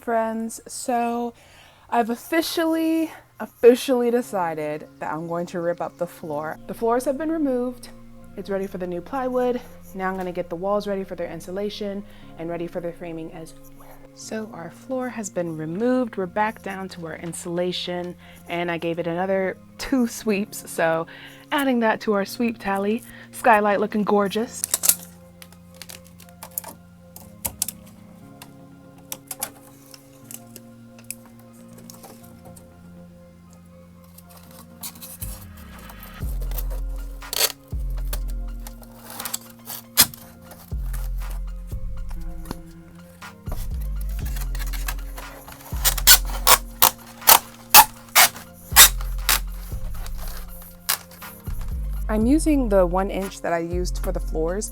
friends. So I've officially decided that I'm going to rip up the floor. The floors have been removed. It's ready for the new plywood. Now I'm gonna get the walls ready for their insulation and ready for their framing as well. So our floor has been removed. We're back down to our insulation, and I gave it another 2 sweeps. So adding that to our sweep tally. Skylight looking gorgeous. I'm using the 1 inch that I used for the floors,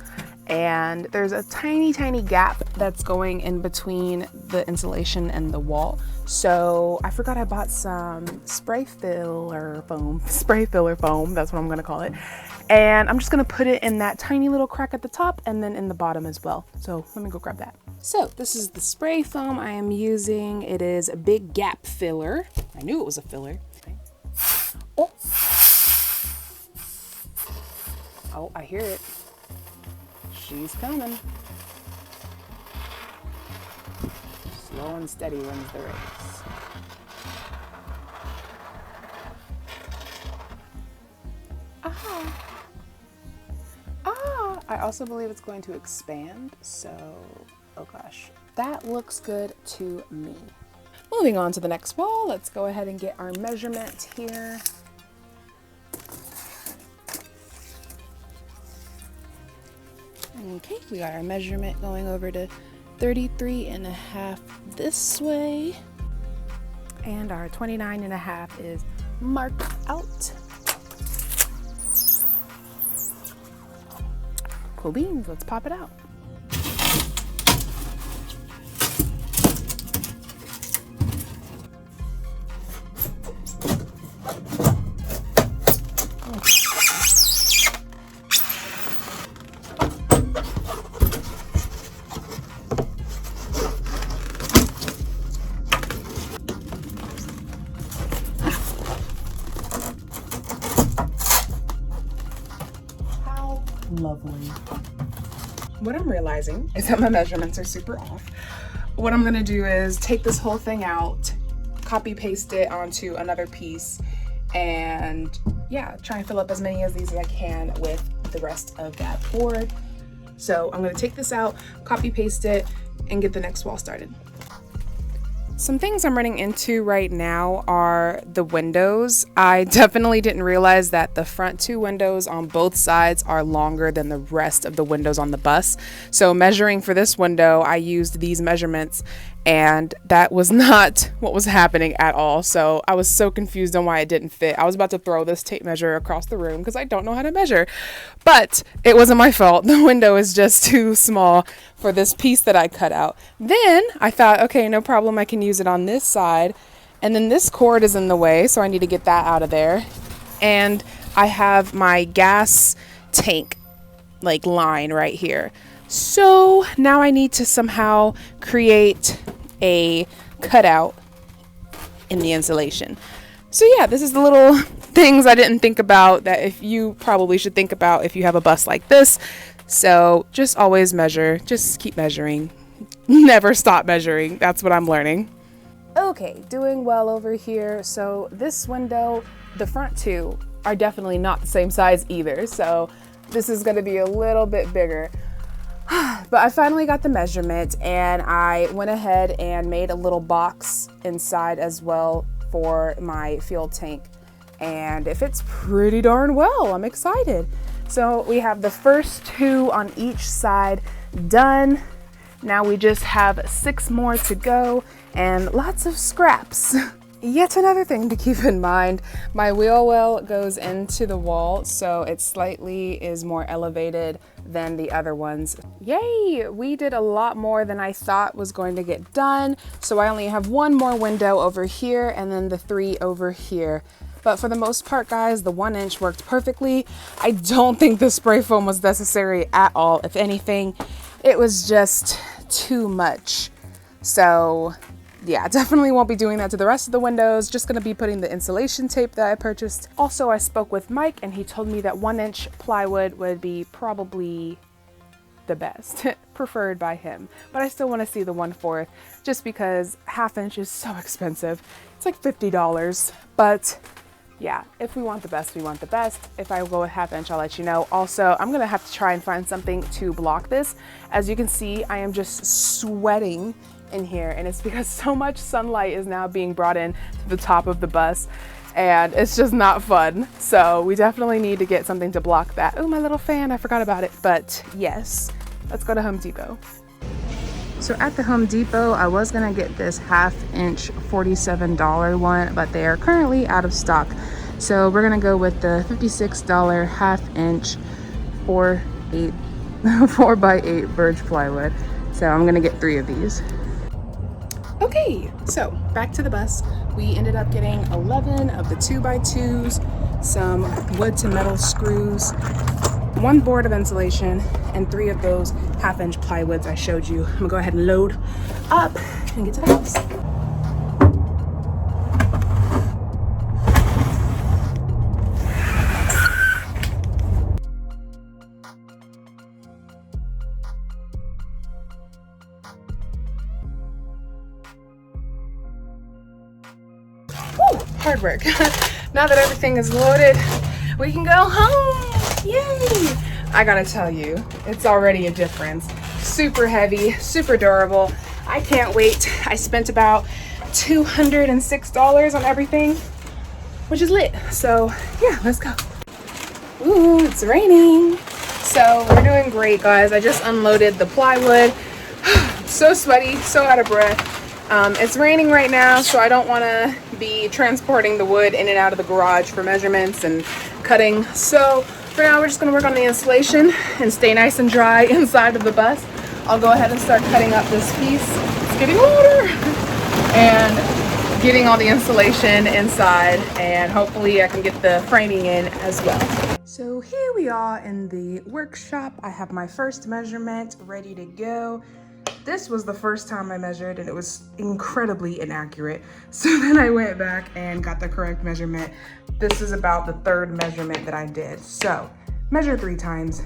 and there's a tiny gap that's going in between the insulation and the wall. So I forgot I bought some spray filler foam, that's what I'm gonna call it. And I'm just gonna put it in that tiny little crack at the top and then in the bottom as well. So let me go grab that. So this is the spray foam I am using. It is a big gap filler. I knew it was a filler. Oh. Oh, I hear it. She's coming. Slow and steady wins the race. I also believe it's going to expand, so, oh gosh. That looks good to me. Moving on to the next wall, let's go ahead and get our measurement here. Okay, we got our measurement going over to 33.5 this way. And our 29.5 is marked out. Cool beans, let's pop it out. Lovely. What I'm realizing is that my measurements are super off. What I'm gonna do is take this whole thing out, copy paste it onto another piece, and yeah, try and fill up as many of these as I can with the rest of that board. So I'm gonna take this out, copy paste it, and get the next wall started. Some things I'm running into right now are the windows. I definitely didn't realize that the front 2 windows on both sides are longer than the rest of the windows on the bus. So measuring for this window, I used these measurements, and that was not what was happening at all. So I was so confused on why it didn't fit. I was about to throw this tape measure across the room because I don't know how to measure, but it wasn't my fault. The window is just too small for this piece that I cut out. Then I thought, okay, no problem, I can use it on this side. And then this cord is in the way, so I need to get that out of there. And I have my gas tank like line right here. So now I need to somehow create a cutout in the insulation. So yeah, this is the little things I didn't think about that if you probably should think about if you have a bus like this. So just always measure, just keep measuring, never stop measuring. That's what I'm learning. Okay, doing well over here. So this window, the front 2 are definitely not the same size either. So this is gonna be a little bit bigger. But I finally got the measurement, and I went ahead and made a little box inside as well for my fuel tank. And it fits pretty darn well. I'm excited. So we have the first 2 on each side done. Now we just have 6 more to go and lots of scraps. Yet another thing to keep in mind, my wheel well goes into the wall, so it slightly is more elevated than the other ones. Yay! We did a lot more than I thought was going to get done. So I only have 1 more window over here and then the 3 over here. But for the most part, guys, the 1 inch worked perfectly. I don't think the spray foam was necessary at all. If anything, it was just too much. So yeah, definitely won't be doing that to the rest of the windows. Just gonna be putting the insulation tape that I purchased. Also, I spoke with Mike and he told me that 1-inch plywood would be probably the best, preferred by him. But I still wanna see the 1/4 just because 1/2 inch is so expensive. It's like $50, but yeah, if we want the best, we want the best. If I go with 1/2 inch, I'll let you know. Also, I'm gonna have to try and find something to block this. As you can see, I am just sweating in here, and it's because so much sunlight is now being brought in to the top of the bus, and it's just not fun. So we definitely need to get something to block that. Oh, my little fan, I forgot about it. But yes, let's go to Home Depot. So at the Home Depot, I was gonna get this 1/2 inch $47 one, but they are currently out of stock. So we're gonna go with the $56 1/2 inch 4x8 birch plywood. So I'm gonna get 3 of these. Okay, so back to the bus. We ended up getting 11 of the 2x2s, some wood to metal screws, 1 board of insulation, and 3 of those 1/2 inch plywoods I showed you. I'm gonna go ahead and load up and get to the house. Woo, hard work. Now that everything is loaded, we can go home. Yay! I gotta tell you, it's already a difference. Super heavy, super durable. I can't wait. I spent about $206 on everything, which is lit. So yeah, let's go. Ooh, it's raining. So we're doing great, guys. I just unloaded the plywood. So sweaty, so out of breath. It's raining right now, so I don't want to be transporting the wood in and out of the garage for measurements and cutting. So for now, we're just going to work on the insulation and stay nice and dry inside of the bus. I'll go ahead and start cutting up this piece. It's getting water. And getting all the insulation inside, and hopefully I can get the framing in as well. So here we are in the workshop. I have my first measurement ready to go. This was the first time I measured and it was incredibly inaccurate. So then I went back and got the correct measurement. This is about the 3rd measurement that I did. So measure 3 times,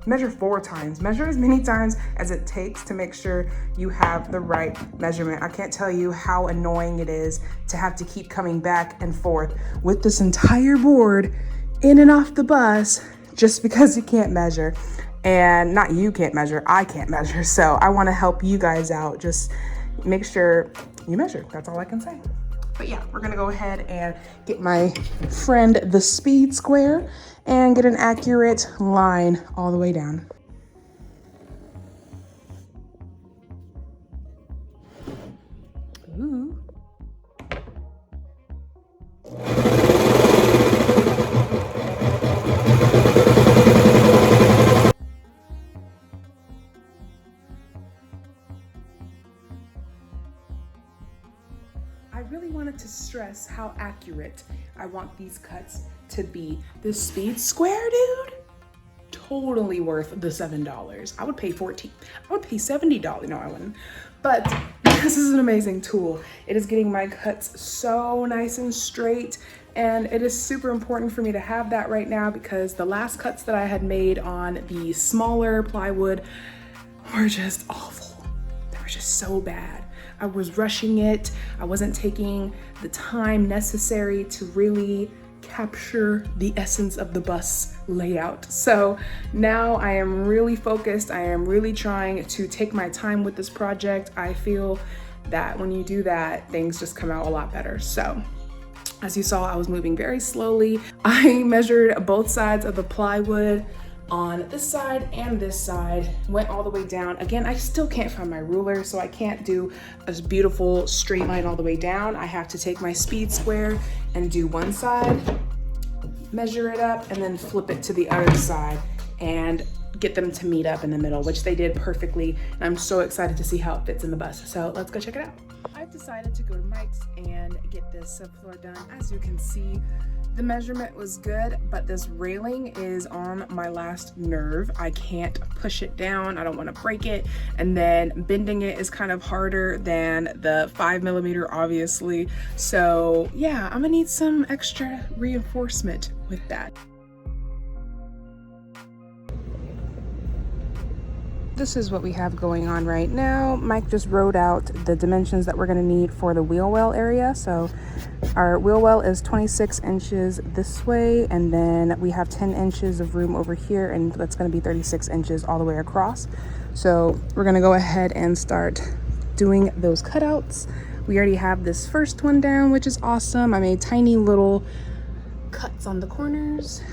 measure 4 times, measure as many times as it takes to make sure you have the right measurement. I can't tell you how annoying it is to have to keep coming back and forth with this entire board in and off the bus just because you can't measure. And not you can't measure, I can't measure. So I want to help you guys out. Just make sure you measure. That's all I can say. But yeah, we're gonna go ahead and get my friend the speed square and get an accurate line all the way down. Ooh. I really wanted to stress how accurate I want these cuts to be. This speed square, dude, totally worth the $7. I would pay $14. I would pay $70. No, I wouldn't. But this is an amazing tool. It is getting my cuts so nice and straight, and it is super important for me to have that right now because the last cuts that I had made on the smaller plywood were just awful. They were just so bad. I was rushing it. I wasn't taking the time necessary to really capture the essence of the bus layout. So now I am really focused. I am really trying to take my time with this project. I feel that when you do that, things just come out a lot better. So as you saw, I was moving very slowly. I measured both sides of the plywood on this side and this side, went all the way down. Again, I still can't find my ruler, so I can't do a beautiful straight line all the way down. I have to take my speed square and do one side, measure it up, and then flip it to the other side and get them to meet up in the middle, which they did perfectly. And I'm so excited to see how it fits in the bus. So let's go check it out. I've decided to go to Mike's and get this subfloor done. As you can see, the measurement was good, but this railing is on my last nerve. I can't push it down. I don't want to break it. And then bending it is kind of harder than the 5mm, obviously. So yeah, I'm gonna need some extra reinforcement with that. This is what we have going on right now. Mike just wrote out the dimensions that we're gonna need for the wheel well area. So our wheel well is 26 inches this way, and then we have 10 inches of room over here, and that's gonna be 36 inches all the way across. So we're gonna go ahead and start doing those cutouts. We already have this first one down, which is awesome. I made tiny little cuts on the corners.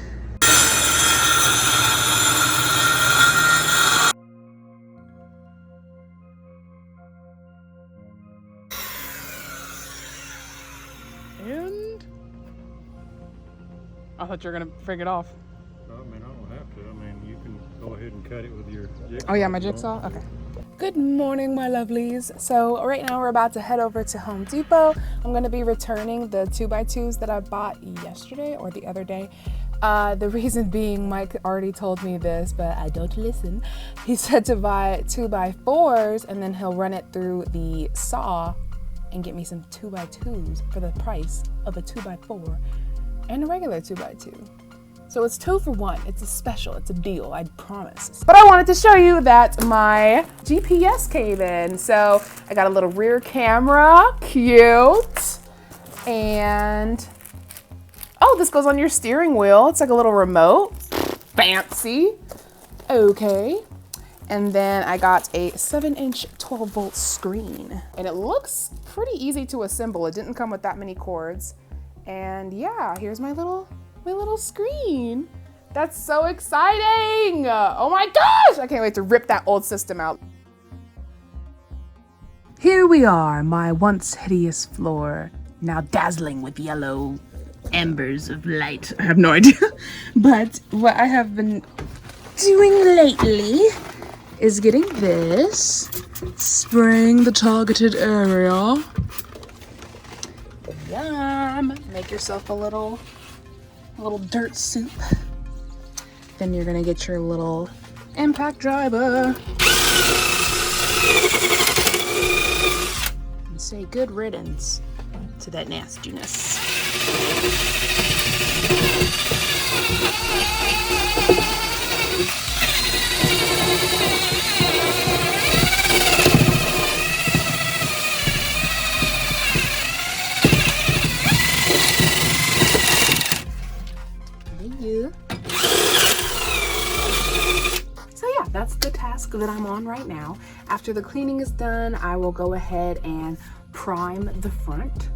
And I thought you were gonna break it off. I mean, I don't have to. I mean, you can go ahead and cut it with your jigsaw. Oh yeah, my jigsaw? Okay. Good morning, my lovelies. So right now we're about to head over to Home Depot. I'm gonna be returning the 2x2s that I bought yesterday or the other day. The reason being, Mike already told me this, but I don't listen. He said to buy 2x4s and then he'll run it through the saw and get me some 2x2s for the price of a 2x4 and a regular 2x2. So it's 2 for 1. It's a special, it's a deal, I promise. But I wanted to show you that my GPS came in. So I got a little rear camera, cute. And, oh, this goes on your steering wheel. It's like a little remote, fancy. Okay. And then I got a 7-inch 12-volt screen. And it looks pretty easy to assemble. It didn't come with that many cords. And yeah, here's my little screen. That's so exciting. Oh my gosh, I can't wait to rip that old system out. Here we are, my once hideous floor, now dazzling with yellow embers of light. I have no idea. But what I have been doing lately is getting this, spraying the targeted area. Yum! Make yourself a little dirt soup. Then you're gonna get your little impact driver and say good riddance to that nastiness. So yeah, that's the task that I'm on right now. After the cleaning is done, I will go ahead and prime the front.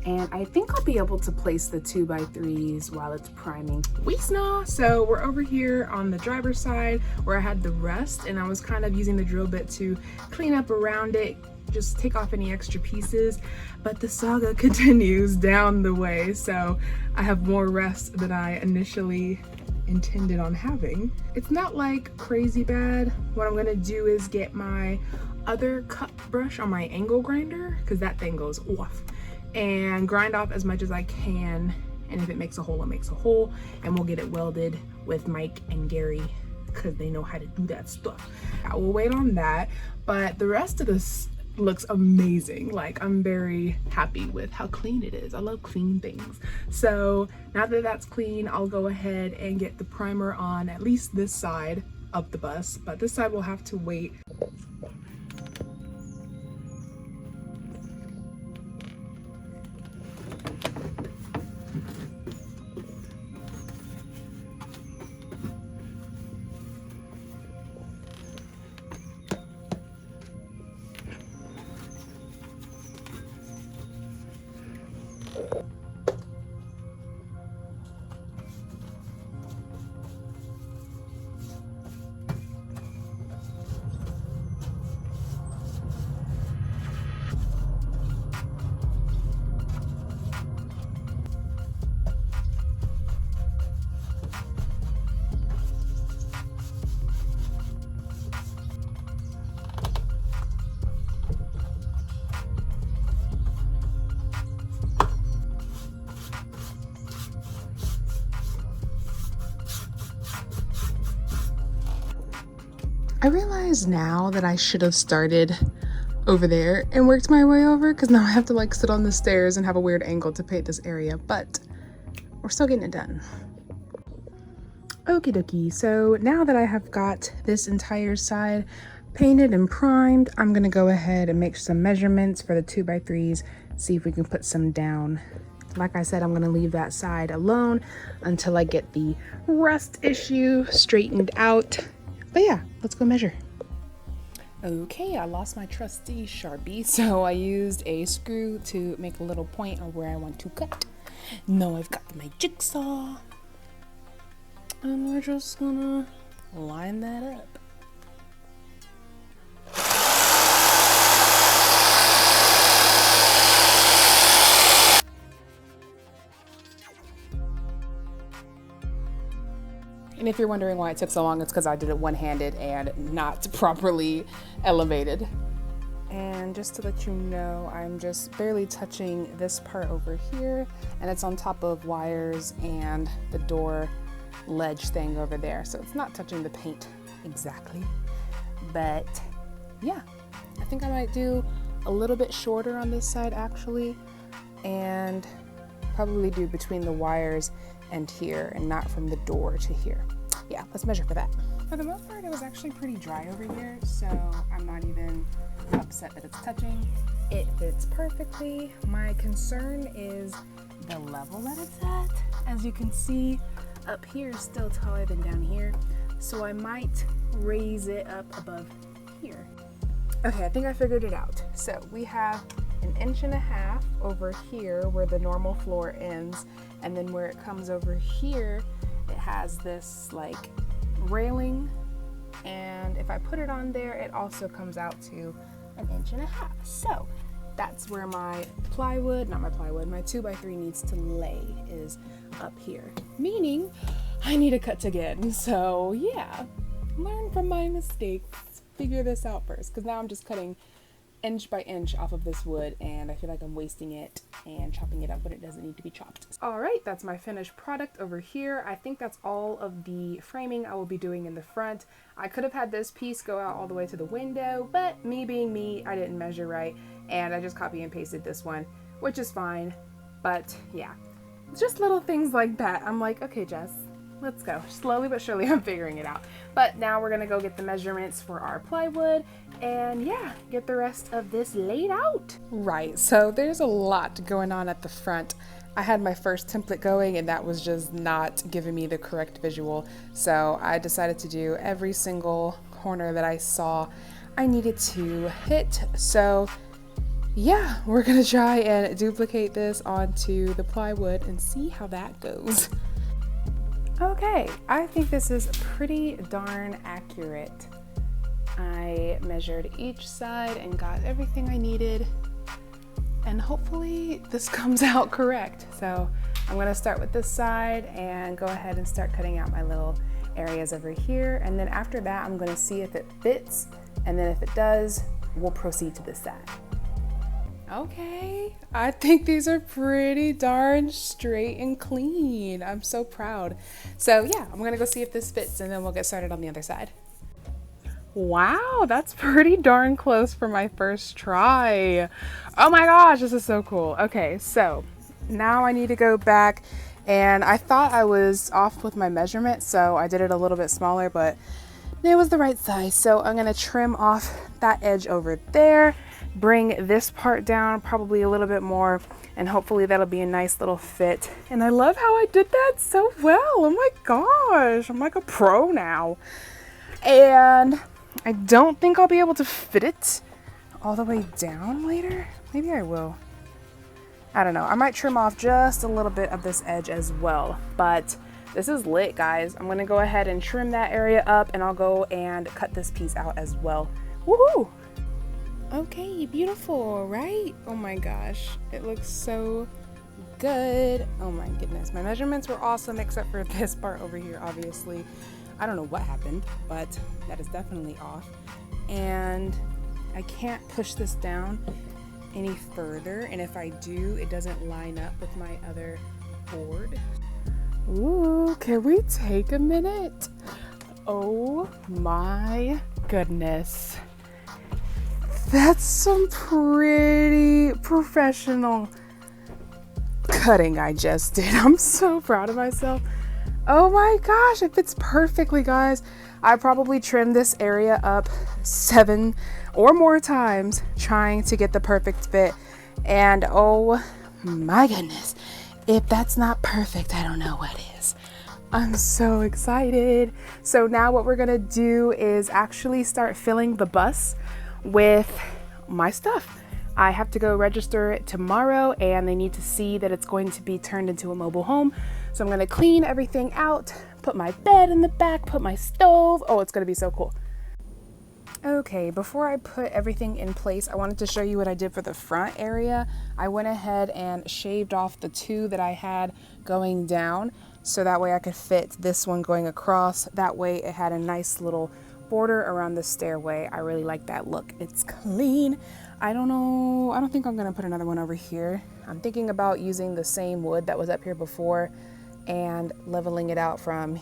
And I think I'll be able to place the 2x3s while it's priming. Weesna! So we're over here on the driver's side where I had the rest, and I was kind of using the drill bit to clean up around it, just take off any extra pieces. But the saga continues down the way, so I have more rest than I initially intended on having. It's not like crazy bad. What I'm gonna do is get my other cut brush on my angle grinder, because that thing goes off, and grind off as much as I can, and if it makes a hole, it makes a hole, and we'll get it welded with Mike and Gary because they know how to do that stuff. I will wait on that, but the rest of this looks amazing. Like, I'm very happy with how clean it is. I love clean things. So now that that's clean, I'll go ahead and get the primer on at least this side of the bus, but this side will have to wait. I realize now that I should have started over there and worked my way over, because now I have to like sit on the stairs and have a weird angle to paint this area, but we're still getting it done. Okie dokie, so now that I have got this entire side painted and primed, I'm gonna go ahead and make some measurements for the 2x3s, see if we can put some down. Like I said, I'm gonna leave that side alone until I get the rust issue straightened out. But yeah, let's go measure. Okay, I lost my trusty Sharpie, so I used a screw to make a little point of where I want to cut. Now I've got my jigsaw, and we're just gonna line that up. And if you're wondering why it took so long, it's because I did it one-handed and not properly elevated. And just to let you know, I'm just barely touching this part over here, and it's on top of wires and the door ledge thing over there. So it's not touching the paint exactly. But yeah, I think I might do a little bit shorter on this side actually, and probably do between the wires and here, and not from the door to here. Yeah, let's measure for that. For the most part, it was actually pretty dry over here, so I'm not even upset that it's touching. It fits perfectly. My concern is the level that it's at. As you can see, up here is still taller than down here, so I might raise it up above here. Okay, I think I figured it out. So we have 1.5 inches over here where the normal floor ends, and then where it comes over here, it has this like railing, and if I put it on there, it also comes out to 1.5 inches. So that's where my plywood, not my plywood, my 2x3 needs to lay, is up here, meaning I need to cut again. So yeah, learn from my mistakes, figure this out first, because now I'm just cutting inch by inch off of this wood, and I feel like I'm wasting it and chopping it up when it doesn't need to be chopped. All right, that's my finished product over here. I think that's all of the framing I will be doing in the front. I could have had this piece go out all the way to the window, but me being me, I didn't measure right, and I just copy and pasted this one, which is fine. But yeah, just little things like that. I'm like, okay, Jess, let's go. Slowly but surely I'm figuring it out. But now we're gonna go get the measurements for our plywood and yeah, get the rest of this laid out. Right, so there's a lot going on at the front. I had my first template going and that was just not giving me the correct visual. So I decided to do every single corner that I saw I needed to hit. So yeah, we're gonna try and duplicate this onto the plywood and see how that goes. Okay, I think this is pretty darn accurate. I measured each side and got everything I needed, and hopefully this comes out correct. So I'm gonna start with this side and go ahead and start cutting out my little areas over here, and then after that I'm gonna see if it fits, and then if it does, we'll proceed to this side. Okay, I think these are pretty darn straight and clean. I'm so proud. So yeah, I'm gonna go see if this fits and then we'll get started on the other side. Wow, that's pretty darn close for my first try. Oh my gosh, this is so cool. Okay, so now I need to go back, and I thought I was off with my measurement, so I did it a little bit smaller, but it was the right size. So I'm gonna trim off that edge over there, bring this part down probably a little bit more, and hopefully that'll be a nice little fit. And I love how I did that so well. Oh my gosh, I'm like a pro now. And I don't think I'll be able to fit it all the way down later. Maybe I will. I don't know. I might trim off just a little bit of this edge as well, but this is lit, guys. I'm gonna go ahead and trim that area up, and I'll go and cut this piece out as well. Woohoo! Okay, beautiful, right? Oh my gosh, it looks so good. Oh my goodness, my measurements were awesome except for this part over here, obviously. I don't know what happened, but that is definitely off. And I can't push this down any further, and if I do, it doesn't line up with my other board. Ooh, can we take a minute? Oh my goodness. That's some pretty professional cutting I just did. I'm so proud of myself. Oh my gosh, it fits perfectly, guys. I probably trimmed this area up 7 or more times trying to get the perfect fit. And oh my goodness, if that's not perfect, I don't know what is. I'm so excited. So now what we're gonna do is actually start filling the bus with my stuff. I have to go register it tomorrow, and they need to see that it's going to be turned into a mobile home. So I'm gonna clean everything out, put my bed in the back, put my stove. Oh, it's gonna be so cool. Okay, before I put everything in place, I wanted to show you what I did for the front area. I went ahead and shaved off the 2 that I had going down, so that way I could fit this one going across. That way it had a nice little border around the stairway. I really like that look. It's clean. I don't think I'm gonna put another one over here. I'm thinking about using the same wood that was up here before and leveling it out from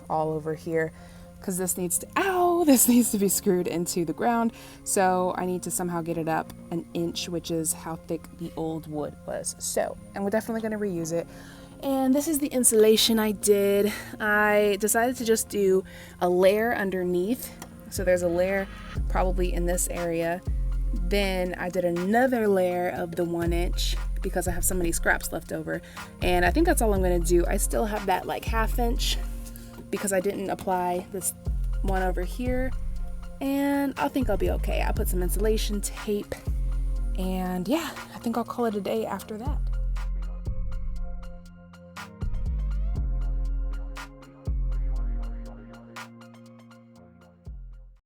all over here, because this needs to be screwed into the ground. So I need to somehow get it up an inch, which is how thick the old wood was. So, and we're definitely gonna reuse it. And this is the insulation I did. I decided to just do a layer underneath. So there's a layer probably in this area. Then I did another layer of the 1 inch because I have so many scraps left over. And I think that's all I'm gonna do. I still have that like 1/2 inch because I didn't apply this one over here. And I think I'll be okay. I put some insulation tape, and yeah, I think I'll call it a day after that.